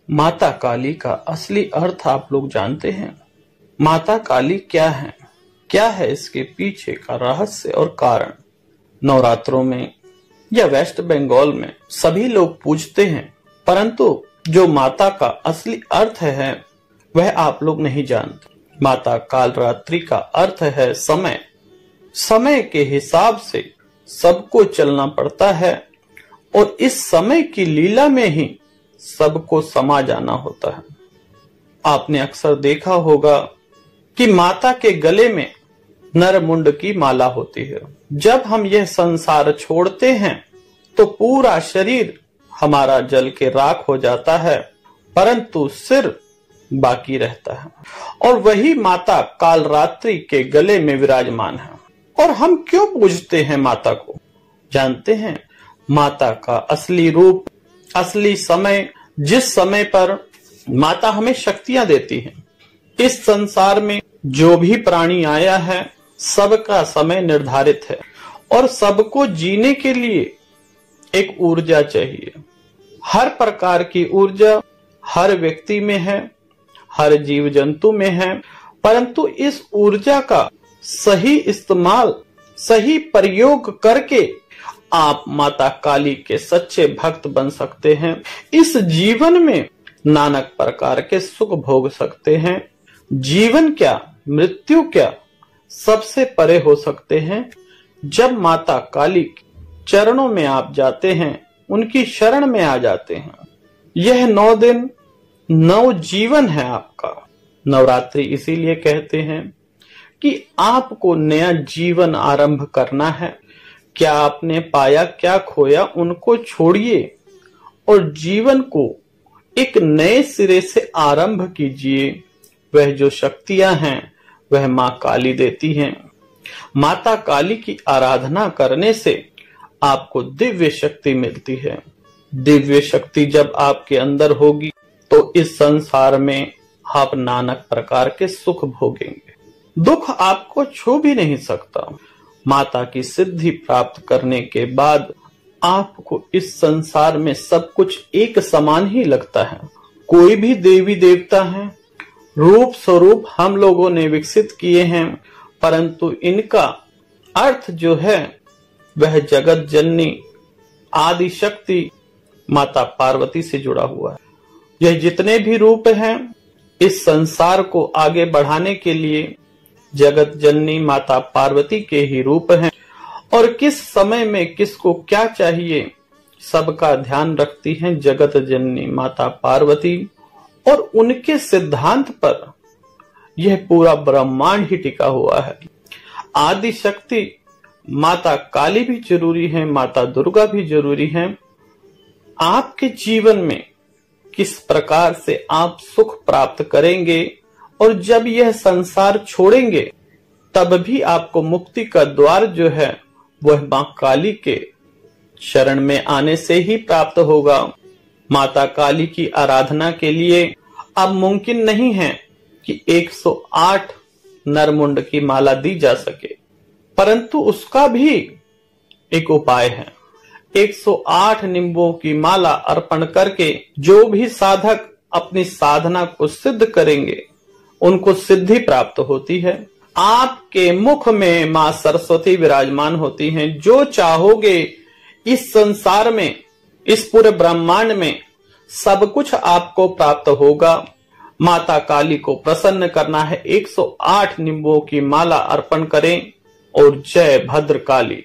माता काली का असली अर्थ आप लोग जानते हैं? माता काली क्या है? क्या है इसके पीछे का रहस्य और कारण? नवरात्रों में या वेस्ट बंगाल में सभी लोग पूजते हैं, परंतु जो माता का असली अर्थ है वह आप लोग नहीं जानते। माता कालरात्रि का अर्थ है समय। समय के हिसाब से सबको चलना पड़ता है और इस समय की लीला में ही सबको समा जाना होता है। आपने अक्सर देखा होगा कि माता के गले में नरमुंड की माला होती है। जब हम यह संसार छोड़ते हैं तो पूरा शरीर हमारा जल के राख हो जाता है, परंतु सिर बाकी रहता है और वही माता कालरात्रि के गले में विराजमान है। और हम क्यों पूजते हैं माता को? जानते हैं? माता का असली रूप, असली समय, जिस समय पर माता हमें शक्तियां देती है। इस संसार में जो भी प्राणी आया है सबका समय निर्धारित है और सबको जीने के लिए एक ऊर्जा चाहिए। हर प्रकार की ऊर्जा हर व्यक्ति में है, हर जीव जंतु में है, परंतु इस ऊर्जा का सही इस्तेमाल, सही प्रयोग करके आप माता काली के सच्चे भक्त बन सकते हैं। इस जीवन में नाना प्रकार के सुख भोग सकते हैं। जीवन क्या, मृत्यु क्या, सबसे परे हो सकते हैं जब माता काली के चरणों में आप जाते हैं, उनकी शरण में आ जाते हैं। यह 9 दिन 9 जीवन है आपका। नवरात्रि इसीलिए कहते हैं कि आपको नया जीवन आरंभ करना है। क्या आपने पाया, क्या खोया, उनको छोड़िए और जीवन को एक नए सिरे से आरंभ कीजिए। वह जो शक्तियां हैं वह मां काली देती हैं। माता काली की आराधना करने से आपको दिव्य शक्ति मिलती है। दिव्य शक्ति जब आपके अंदर होगी तो इस संसार में आप नाना प्रकार के सुख भोगेंगे। दुख आपको छू भी नहीं सकता। माता की सिद्धि प्राप्त करने के बाद आपको इस संसार में सब कुछ एक समान ही लगता है। कोई भी देवी देवता है, रूप स्वरूप हम लोगों ने विकसित किए हैं, परंतु इनका अर्थ जो है वह जगत जननी आदि शक्ति माता पार्वती से जुड़ा हुआ है। यह जितने भी रूप हैं इस संसार को आगे बढ़ाने के लिए जगत जननी माता पार्वती के ही रूप हैं और किस समय में किसको क्या चाहिए सबका ध्यान रखती हैं जगत जननी माता पार्वती। और उनके सिद्धांत पर यह पूरा ब्रह्मांड ही टिका हुआ है। आदि शक्ति माता काली भी जरूरी है, माता दुर्गा भी जरूरी है। आपके जीवन में किस प्रकार से आप सुख प्राप्त करेंगे और जब यह संसार छोड़ेंगे तब भी आपको मुक्ति का द्वार जो है वह मां काली के शरण में आने से ही प्राप्त होगा। माता काली की आराधना के लिए अब मुमकिन नहीं है कि 108 नरमुंड की माला दी जा सके, परंतु उसका भी एक उपाय है। 108 नींबुओं की माला अर्पण करके जो भी साधक अपनी साधना को सिद्ध करेंगे उनको सिद्धि प्राप्त होती है। आपके मुख में मां सरस्वती विराजमान होती हैं। जो चाहोगे इस संसार में, इस पूरे ब्रह्मांड में सब कुछ आपको प्राप्त होगा। माता काली को प्रसन्न करना है, 108 नींबुओं की माला अर्पण करें और जय भद्र काली।